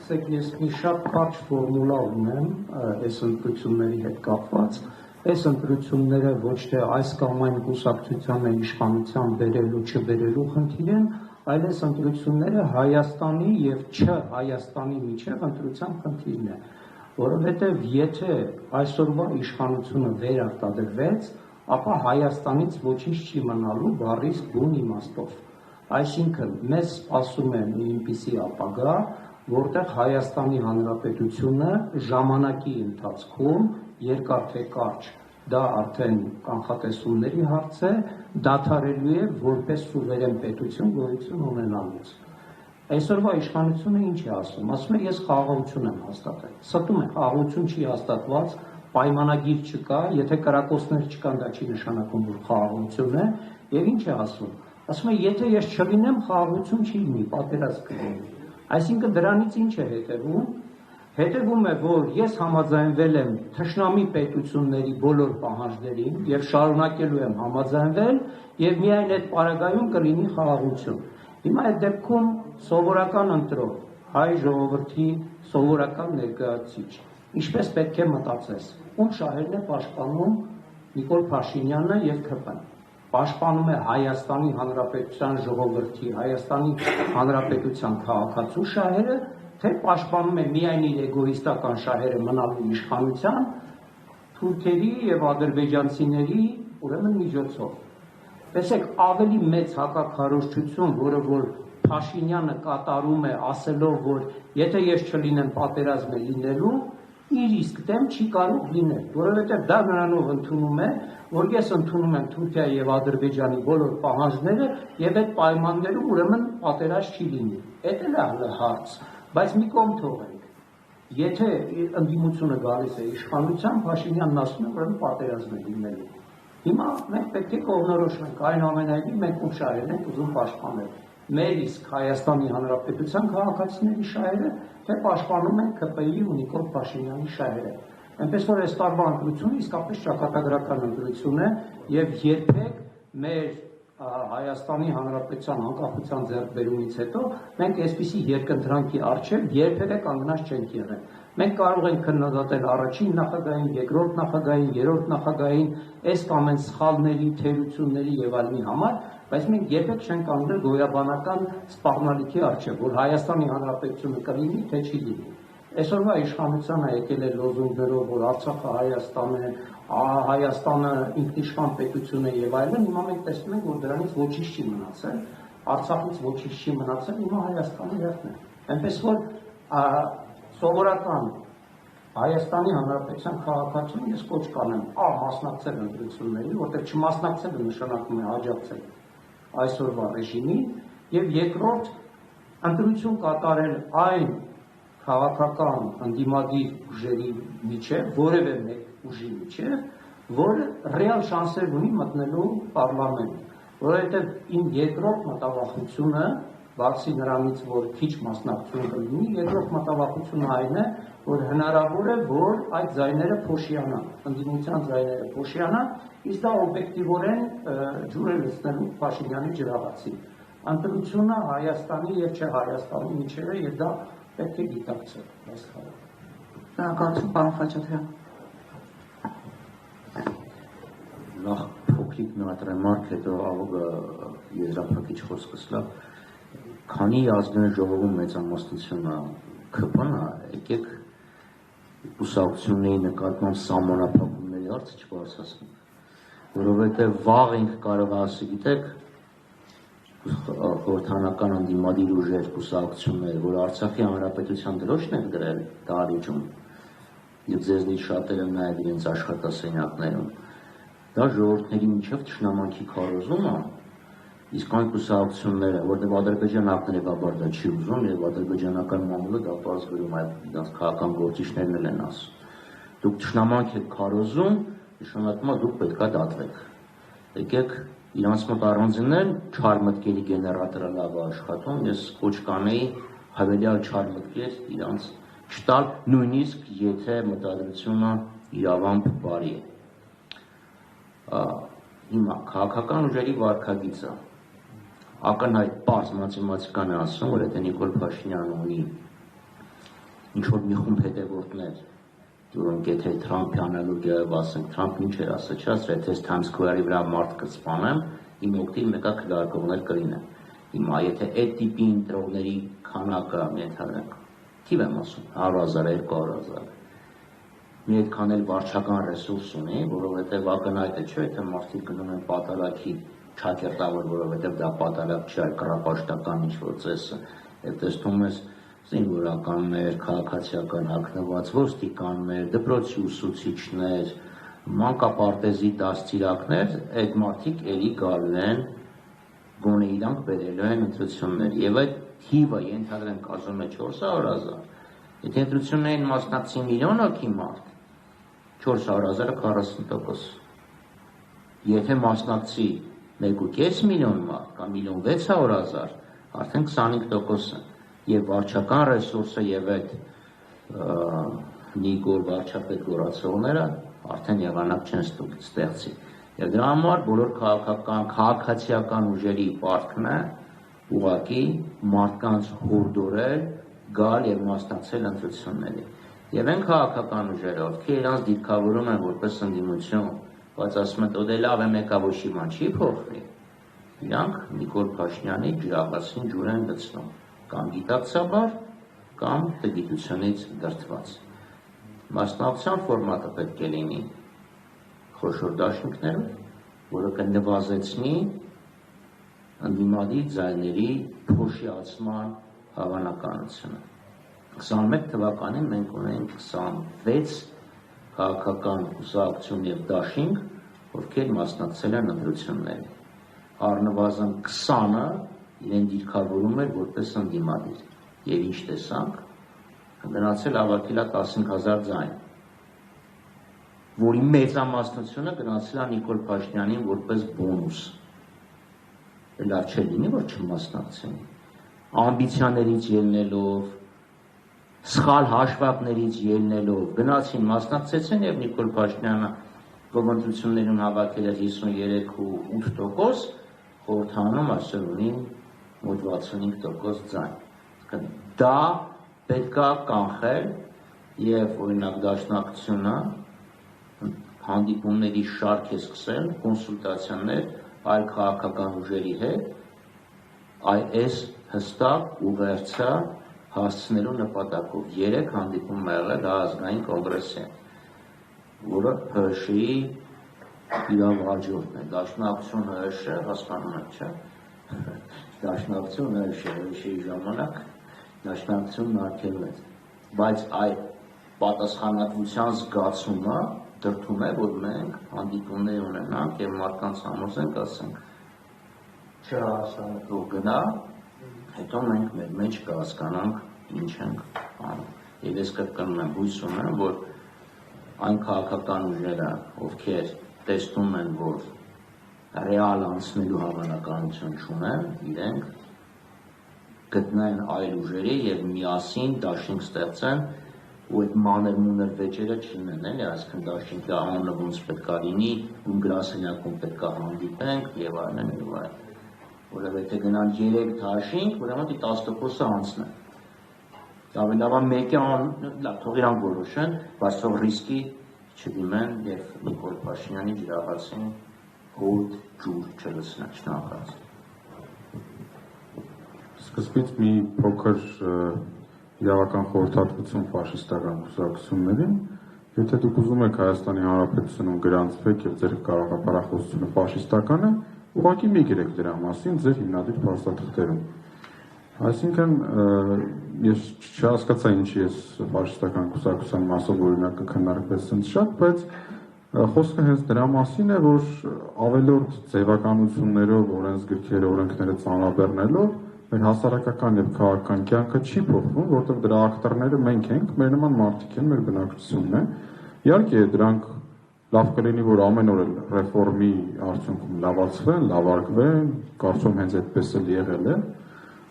Տեսեք, ես մի շատ կարճ ֆորմուլա ունեմ այս ընտրությունների հետ կապված։ Այս ընտրությունները ոչ թե այս կամ այն կուսակցությանը իշխանության բերելու չբերելու խնդիր են, այլ այս ընտրությունները Հայաստանի եւ չ-Հայաստանի միջև ընտրության խնդիրն է, որովհետեւ եթե այսօրվա իշխանությունը վերարտադրվեց, ապա Հայաստանից ոչինչ չի մնալու բառից բուն իմաստով։ Այսինքն մեզ սպասում է մի այնպիսի ապագա, որտեղ Հայաստանի Հանրապետությունը ժամանակի ընթացքում երկար թե կարճ, դա արդեն կանխատեսումների հարց է, դադարելու է որպես սուվերեն պետություն գոյություն ունենալուց։ Այսօրվա իշխանությունը ինչ է ասում։ Ասում է ես խաղաղություն եմ հաստատել։ Ստում է, խաղաղություն չի հաստատված, պայմանագիր չկա, եթե կրակոցներ չկան, դա չի նշանակում, որ խաղաղություն է, եւ ինչ է ասում։ Ասում է եթե ես չլինեմ, խաղաղություն չի լինի, պատերազմ կլինի։ Այսինքն դրանից ինչ է հետևում։ Հետևում է, որ ես համաձայնվել եմ թշնամի պետությունների բոլոր պահանջներին եւ շարունակելու եմ համաձայնվել եւ միայն այդ պարագայում կլինի խաղաղություն։ Հիմա այդ դեպքում սովորական ընտրող հայ ժողովրդի սովորական ներկայացուցիչ ինչպես պետք է մտածես, ում շահերն է պաշտպանում Նիկոլ Փաշինյանը եւ ԿՊ-ն։ Պաշտպանում է Հայաստանի Հանրապետության ժողովրդի, Հայաստանի Հանրապետության քաղաքացու շահերը, թե պաշտպանում է միայն իր էգոիստական շահերը մնալու իշխանության, թուրքերի եւ ադրբեջանցիների ուրեմն միջոցով։ Տեսեք, ավելի մեծ հակաքարոզչություն, որը որ Փաշինյանը կատարում է ասելով, որ եթե ես չլինեմ, պատերազմ է լինելու, իր իսկ դեմ չի կարող լինել, որովհետև դա նրանով ընդունում է, որ ես ընդունում եմ Թուրքիայի եւ Ադրբեջանի բոլոր պահանջները եւ այդ պայմաններում ուրեմն պատերազմ չի լինի։ Էդ էլ է հարց, բայց մի կողմ թողենք։ Եթե ընդդիմությունը գալիս է իշխանության, Փաշինյանն ասում է, որ պատերազմ է լինելու։ Հիմա մենք պետք է կողմնորոշենք, այնուամենայնիվ մենք ում շահերն ենք ուզում պաշտպանել։ Մեր իսկ Հայաստանի Հանրապետության քաղաքացիների շահերը, թե պաշտպանում են ԿՊ-ի ու Նիկոլ Փաշինյանի շահերը։ Այնպես որ այս տարվա ընտրությունը իսկապես ճակատագրական ընտրություն է եւ երբեք մեր Հայաստանի Հանրապետության անկախության ձեռքբերումից հետո մենք այսպիսի երկընտրանքի առջև երբևէ կանգնած չենք եղել։ Մենք կարող ենք քննադատել առաջին նախագահային, երկրորդ նախագահային, երրորդ նախագահային, այս կամ այն սխալների, թերությունների եւ այլնի համար, բայց մենք երբեք չենք կանգնել գոյաբանական սպառնալիքի առջև, որ Հայաստանի Հանրապետությունը կլինի, թե չի լինի։ Այսօրվա իշխանությանը եկել է լոզունգներով, որ Արցախը Հայաստան է, Հայաստանը ինքնիշխան պետություն է եւ այլն, հիմա մենք տեսնում ենք, որ դրանից ոչինչ չի մնացել, Արցախից ոչինչ չի մնացել, հիմա Հայաստանը հերթն է։ Այնպես որ սովորական Հայաստանի Հանրապետության քաղաքացուն ես կոչ կանեմ մասնակցել ընտրություններին, որտեղ չմասնակցելը նշանակում է աջակցել այսօրվա ռեժիմին, եւ երկրորդ ընտրություն կատարել այն քաղաքական ընդդիմադիր ուժերի միջև, որևէ մեկ ուժի միջև, որը ռեալ շանսեր ունի մտնելու պարլամենտ, որովհետև իմ երկրորդ մտավախությունը, բացի նրանից, որ քիչ մասնակցություն կլինի, երկրորդ մտավախությունը այն է, որ հնարավոր է, որ այդ ձայները փոշիանան, ընդդիմության ձայները փոշիանան, իսկ դա օբյեկտիվորեն ջուր է լցնելու Փաշինյանի ջրաղացին։ Ընտրությունը Հայաստանի եւ չ-Հայաստանի միջև է եւ դա պետք է գիտակցել։ Շնորհակալություն, պարոն Խաչատրյան։ Նախ փոքրիկ մի հատ ռեմարկ, հետո ավագ եզրափակիչ խոսքս լավ։ Քանի ազգային ժողովում մեծամասնությունը ԿՊ-ն է, եկեք կուսակցությունների նկատմամբ սահմանափակումների հարցը չբարձրացնենք, որովհետև վաղ ենք կարող ասի, գիտեք, խորհրդանական ընդդիմադիր ուժեր, կուսակցություններ, որ Արցախի Հանրապետության դրոշն են գրել դահլիճում, եւ ձեզնից շատերը նաեւ իրենց աշխատասենյակներում, դա ժողովրդների միջև թշնամանքի քարոզում է, իսկ այն կուսակցությունները, որտեղ Ադրբեջանը ակնեվաբար դա չի ուզում եւ ադրբեջանական մամուլը դա պարզ գրում է, դրանց քաղաքական գործիչներն էլ են ասում։ Դուք թշնամանք եք քարոզում, նշանակում է դուք պետքա դատվեք։ Եկեք իրանց մոտ առանձնել չար մտքերի գեներատորը լավ աշխատում, ես կոչ կանեի հավելյալ չար մտքեր իրանց չտալ, նույնիսկ եթե մտադրությունը իրավամբ բարի է։ Հիմա քաղաքական ուժերի վարքագիծը ակնհայտ պարզ մաթեմատիկան է ասում, որ եթե Նիկոլ Փաշինյանը ունի ինչ-որ մի խումբ հետևորդներ, որոնք եթե Թրամփի անալոգիայով ասենք, Թրամփ ինչ էր ասաչած, եթե ես Times Square-ի վրա մարդ կսպանեմ, իմ օգտին մեկա քվեարկողներ կլինեն։ Հիմա եթե այդ տիպի ընտրողների քանակը ենթադրենք, թիվ եմ ասում, 100,000, 200,000, մի այդքան էլ վարչական ռեսուրս ունի, որովհետև ակնհայտ է, չէ, եթե մարդիկ գնում են պատարագի չակերտավոր, որովհետև դա պատարագ չի, այլ կռապաշտական ինչ-որ ծեսը, եւ տեսնում ես զինվորականներ, քաղաքացիական հագնված ոստիկաններ, դպրոցի ուսուցիչներ, մանկապարտեզի դաստիարակներ, այդ մարդիկ էլի գալու են, գոնե իրանք բերելու են ընտրություններ, եւ այդ թիվը ենթադրենք ասում է 400,000, եթե ընտրություններին մասնակցի միլիոն հոգի մարդ, 400,000-ը 40%, եթե մասնակցի 1.5 միլիոն մարդ կամ 1,600,000, արդեն 25% է, եւ վարչական ռեսուրսը եւ այդ նիկոր վարչապետ գորացողները արդեն եղանակ չեն ստեղծի։ Եվ դրա համար բոլոր քաղաքացիական ուժերի պարտքն է ուղղակի մարդկանց հորդորել գալ եւ մասնակցել ընտրությունների։ Եվ այն քաղաքական ուժերը, ովքեր իրանց դիրքավորում են որպես ընդդիմություն, բայց ասում են, դե լավ է մեկա ոչի բան չի փոխվի, իրանք Նիկոլ Փաշինյանի ջրաղացին ջուր են լցնում, կամ գիտակցաբար, կամ տգիտությունից դրդված։ Մասնակցության ֆորմատը պետք է լինի խոշոր դաշինքներով, որը կնվազեցնի ընդդիմադիր ձայների փոշիացման հավանականությունը։ 21 թվականին մենք ունենք 26 քաղաքական կուսակցություն եւ դաշինք, ովքեր մասնակցել են ընտրություններին։ Առնվազն 20-ը իրեն դիրքավորում էր որպես ընդդիմադիր։ Եվ ինչ տեսանք, գնացել ավարտել է 15,000 ձայն, որի մեծամասնությունը գնացել է Նիկոլ Փաշինյանին որպես բոնուս։ Լավ չէ լինի, որ չմասնակցեն։ Ամբիցիաներից ելնելով, սխալ հաշվարկներից ելնելով, գնացին, մասնակցեցին եւ Նիկոլ Փաշինյանը գոմընտրություններում հավաքել էր 53.8%, խորհրդանում այսօր ունի մոտ 65% ձայն։ Դա պետք է կանխել եւ օրինակ դաշնակցությունը հանդիպումների շարք է սկսել, կոնսուլտացիաներ այլ քաղաքական ուժերի հետ, այս հստակ ուղերձը հասցնելու նպատակով 3 հանդիպում եղել ազգային կոնգրեսի, որը ՀՇ-ի իրավ հաջորդն է, դաշնակցություն ՀՇ, հասկանում եք, չէ, դաշնակցություն ՀՇ-ի ժամանակ դաշնակցությունն արգելվեց, բայց այդ պատասխանատվության զգացումը դրդում է, որ մենք հանդիպումներ ունենանք եւ մարդկանց համոզենք, ասենք, չհասանող գնա, հետո մենք մեր մեջ կհասկանանք ինչ ենք անում։ Եվ ես կրկնում եմ, հույս ունեմ, որ այն քաղաքական ուժերը, ովքեր տեսնում են, որ ռեալ անցնելու հավանականություն չունեն, իրենք գտնեն այլ ուժերի եւ միասին դաշինք ստեղծեն ու այդ մանր-մունր վեճերը չլինեն, էլի, այսինքն դաշինքի անունը ոնց պետք է լինի, ում գրասենյակում պետք է հանդիպենք եւ այլն եւ այլն։ Որովհետեւ եթե գնան 3 դաշինք, ուրեմն 10%-ը անցնեն։ Լավ, մեկը լավ, թող իրանք որոշեն, բայց թող ռիսկի չդիմեն եւ Նիկոլ Փաշինյանի ջրաղացին հոտ ջուր չլցնեն, շնորհակալ։ Սկզբից մի փոքր իրավական խորհրդատվություն ֆաշիստական կուսակցություններին, եթե դուք ուզում եք Հայաստանի Հանրապետությունում գրանցվեք եւ ձեր կառավարախոսությունը ֆաշիստական է, ուղղակի մի գրեք դրա մասին ձեր հիմնադիր փաստաթղթերում։ Այսինքն ես չհասկացա ինչի ես ֆաշիստական կուսակցության մասով օրինակը քննարկվեց ինձ շատ, բայց խոսքը հենց դրա մասին է, որ ավելորդ ձևականություններով, օրենսգրքերը, օրենքները ծանրաբեռնելով մեր հասարակական եւ քաղաքական կյանքը չի փոխվում, որտեղ դրա ակտորները մենք ենք, մեր նման մարդիկ են, մեր բնակչությունն է։ Իհարկե դրանք լավ կլինի, որ ամեն օր ռեֆորմի արդյունքում լավացվեն, լավարկվեն, կարծում հենց այդպես էլ եղել է,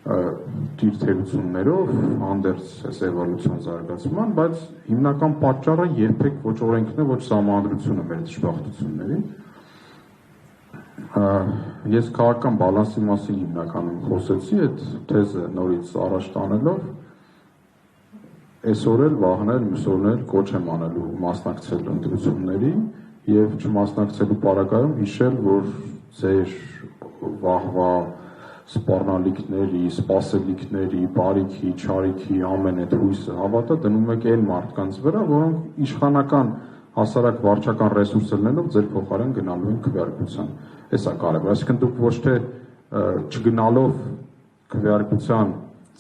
դիրքերություններով, հանդերձ էվոլյուցիոն զարգացման, բայց հիմնական պատճառը երբեք ոչ օրենքն է, ոչ սահմանադրությունը մեր դժբախտությունների։ Ես քաղաքական բալանսի մասին հիմնականում խոսեցի, այդ թեզը նորից առաջ տանելով, այսօր էլ վաղնել մյուսօրն էլ կոչ եմ անելու մասնակցել ընտրությունների եւ չմասնակցելու պարագայում հիշել, որ ձեր վաղվա սպառնալիքների, սպասելիքների, բարիքի, չարիքի ամեն այդ հույսը հավատը դնում եք այն մարդկանց վրա, որոնք իշխանական հասարակ վարչական ռեսուրս ելնելով ձեր փոխարեն գնալու են քվեարկության։ Էսա կարևոր, այսինքն դուք ոչ թե չգնալով քվեարկության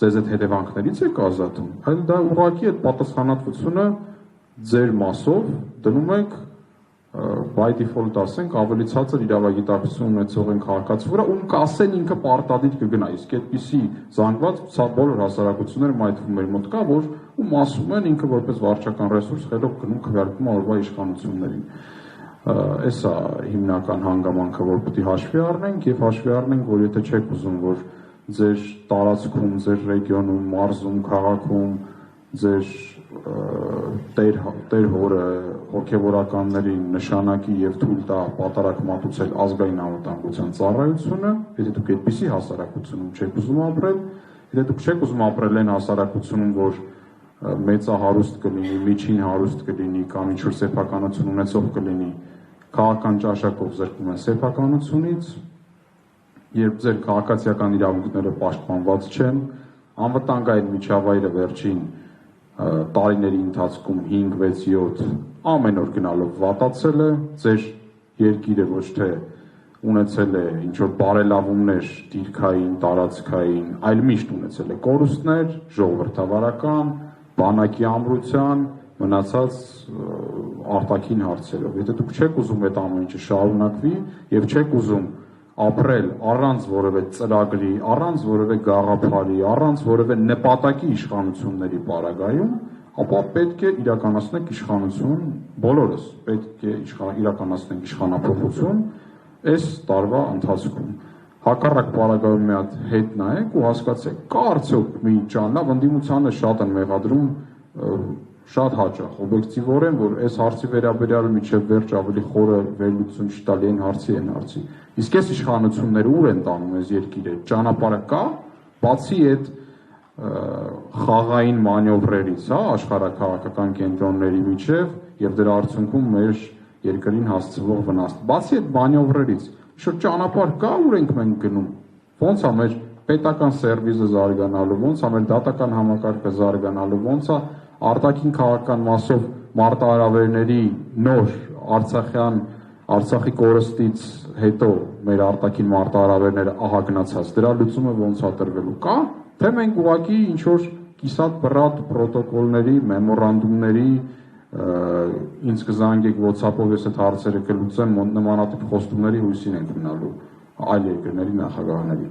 ձեզ այդ հետևանքներից եք ազատում, այլ դա ուղղակի այդ պատասխանատվությունը ձեր մասով դնում եք by default ասենք ավելի ցածր իրավագիտակցություն ունեցող են քաղաքացու վրա, ում կասեն ինքը պարտադիր կգնա, իսկ այդպիսի զանգված բոլոր հասարակությունները մայթվում մեր մոտ կա, որ ում ասում են ինքը որպես վարչական ռեսուրս խելոք գնում քվեարկում օրվա իշխանություններին։ Էսա հիմնական հանգամանքը, որ պետք է հաշվի առնենք եւ հաշվի առնենք, որ եթե չեք ուզում, որ ձեր տարածքում, ձեր ռեգիոնում, մարզում, քաղաքում ձեր տեր հորը հոգևորականներին նշանակի եւ թույլ տա պատարակ մատուցել ազգային անվտանգության ծառայությունը, եթե դուք այդպիսի հասարակությունում չեք ուզում ապրել, եթե դուք չեք ուզում ապրել այն հասարակությունում, որ մեծահարուստ կլինի, միջին հարուստ կլինի կամ ինչ-որ սեփականություն ունեցող կլինի, քաղաքական ճաշակով զրկում են սեփականությունից, երբ ձեր քաղաքացիական իրավունքները պաշտպանված չեն, անվտանգային միջավայրը վերջին տարիների ընթացքում 5, 6, 7 ամեն օր գնալով վատացել է, ձեր երկիրը ոչ թե ունեցել է ինչ-որ բարելավումներ դիրքային, տարածքային, այլ միշտ ունեցել է կորուստներ, ժողովրդավարական, բանակի ամրության, մնացած արտաքին հարցերով։ Եթե դուք չեք ուզում այդ ամեն ինչը շարունակվի եւ չեք ուզում ապրել առանց որևէ ծրագրի, առանց որևէ գաղափարի, առանց որևէ նպատակի իշխանությունների պարագայում, ապա պետք է իրականացնենք իշխանություն, բոլորս պետք է իրականացնենք իշխանափոխություն այս տարվա ընթացքում։ Հակառակ պարագայում մի հատ հետ նայեք ու հասկացեք, կա արդյոք մի ճանապարհ, ընդդիմությանը շատ են մեղադրում շատ հաճախ, օբյեկտիվորեն, որ այս հարցի վերաբերյալ միջև վերջ ավելի խորը վերլուծություն չտալի այն հարցի։ Իսկ այս իշխանությունները ուր են տանում այս երկիրը, ճանապարհը կա, բացի այդ խաղային մանևրերից, աշխարհաքաղաքական կենտրոնների միջև եւ դրա արդյունքում մեր երկրին հասցվող վնաս։ Բացի այդ մանևրերից, ինչ-որ ճանապարհ կա, ուր ենք մենք գնում, ո՞նց է մեր պետական սերվիզը զարգանալու, ո՞նց է մեր դատական համակարգը զարգանալու, ո՞նց է արտաքին քաղաքական մասով մարտահրավերների նոր Արցախի կորստից հետո մեր արտաքին մարտահրավերները ահագնացած, դրա լուծումը ոնց է տրվելու, կա, թե մենք ուղղակի ինչ-որ կիսատ բռատ պրոտոկոլների, մեմորանդումների, ինձ կզանգեք WhatsApp-ով ես այդ հարցերը կլուծեմ, նմանատիպ խոստումների հույսին ենք մնալու այլ երկրների նախագահների։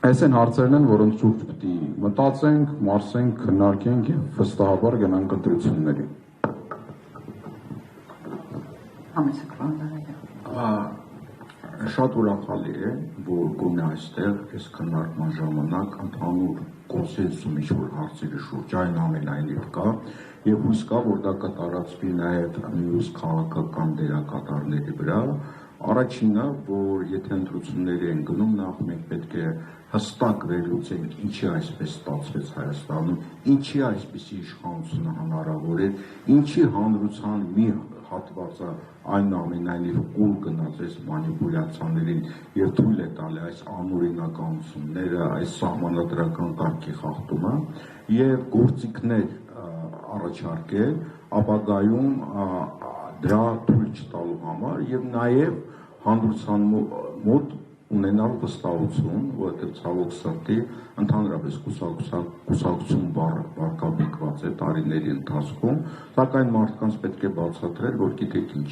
Այս են հարցերն են, որոնց շուրջ պետք է մտածենք, մարսենք, քննարկենք եւ վստահաբար գնանք ընտրությունների։ Շատ ուրախալի է, որ գոնե այստեղ այս քննարկման ժամանակ ընդհանուր կոնսենսուս ինչ-որ հարցերի շուրջ այն ամենայնիվ կա եւ հույս կա, որ դա կտարածվի նաեւ մյուս քաղաքական դերակատարների վրա։ Առաջինը, որ եթե ընտրությունների են գնում, նախ մենք պետք է հստակ վերլուծենք ինչի այսպես ստացվեց Հայաստանում, ինչի այսպիսի իշխանությունը հնարավոր է, ինչի հանրության մի հատվածը այնուամենայնիվ կուլ գնաց այս մանիպուլյացիաներին եւ թույլ է տալի այս անօրինականությունները, այս սահմանադրական կարգի խախտումը եւ գործիքներ առաջարկել ապագայում դրա թույլ չտալու համար եւ նաեւ հանրության մոտ ունենալ վստահություն, որովհետև ցավոք սրտի ընդհանրապես կուսակցություն վարկաբեկված է տարիների ընթացքում, սակայն մարդկանց պետք է բացատրել, որ գիտեք ինչ,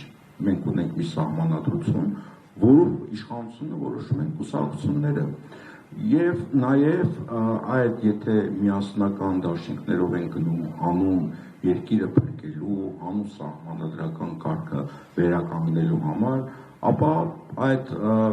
մենք ունենք մի սահմանադրություն, որով իշխանությունը որոշում են կուսակցությունները։ Եվ նաև այդ եթե միասնական դաշինքներով են գնում հանուն երկիրը փրկելու, հանուն սահմանադրական կարգը վերականգնելու համար, ապա այդ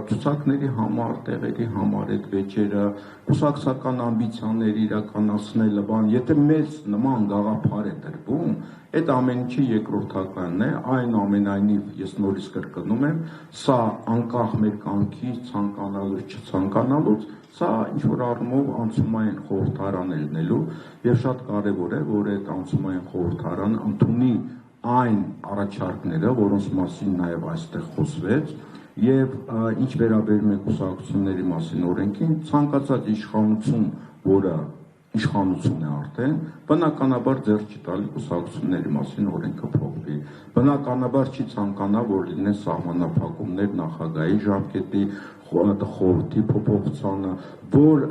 ցուցակների համար, տեղերի համար այդ վեճերը, կուսակցական ամբիցիաներ իրականացնելը, եթե մեծ նման գաղափար է դրվում, այդ ամեն ինչի երկրորդականն է, այնուամենայնիվ ես նորից կրկնում եմ, սա անկախ մեր կամքից, ցանկանալուց, չցանկանալուց, սա ինչ-որ առումով անցումային խորհրդարան է լինելու եւ շատ կարեւոր է, որ այդ անցումային խորհրդարանը ընդունի այն առաջարկները, որոնց մասին նաև այստեղ խոսվեց, եւ ինչ վերաբերում է կուսակցությունների մասին օրենքին, ցանկացած իշխանություն, որը իշխանություն է արդեն, բնականաբար ձեռ չի տալի կուսակցությունների մասին օրենքը փոխվի։ Բնականաբար չի ցանկանա, որ լինեն սահմանափակումներ նախագահի ժամկետի, խորհրդի փոփոխությանը, որ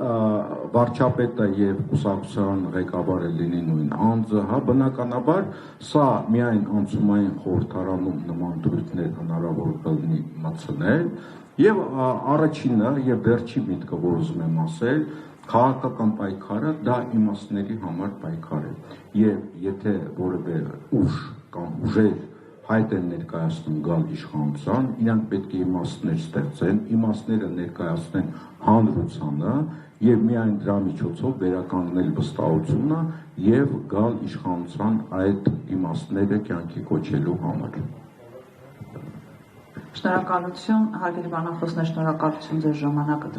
վարչապետը եւ կուսակցության ղեկավարը լինի նույն անձը, բնականաբար սա միայն անցումային խորհրդարանում նման դրույթներ հնարավոր կլինի մտցնել եւ առաջինը եւ վերջի միտքը, որ ուզում եմ ասել, քաղաքական պայքարը դա իմաստների համար պայքար է եւ եթե որևէ ուժ կամ ուժեր հայտ են ներկայացնում գալ իշխանության, իրանք պետք է իմաստներ ստեղծեն, իմաստները ներկայացնեն հանրությանը եւ միայն դրա միջոցով վերականգնել վստահությունը եւ գալ իշխանության այդ իմաստները կյանքի կոչելու համար։ Շնորհակալություն, հարգելի բանախոսներ, շնորհակալություն ձեր ժամանակը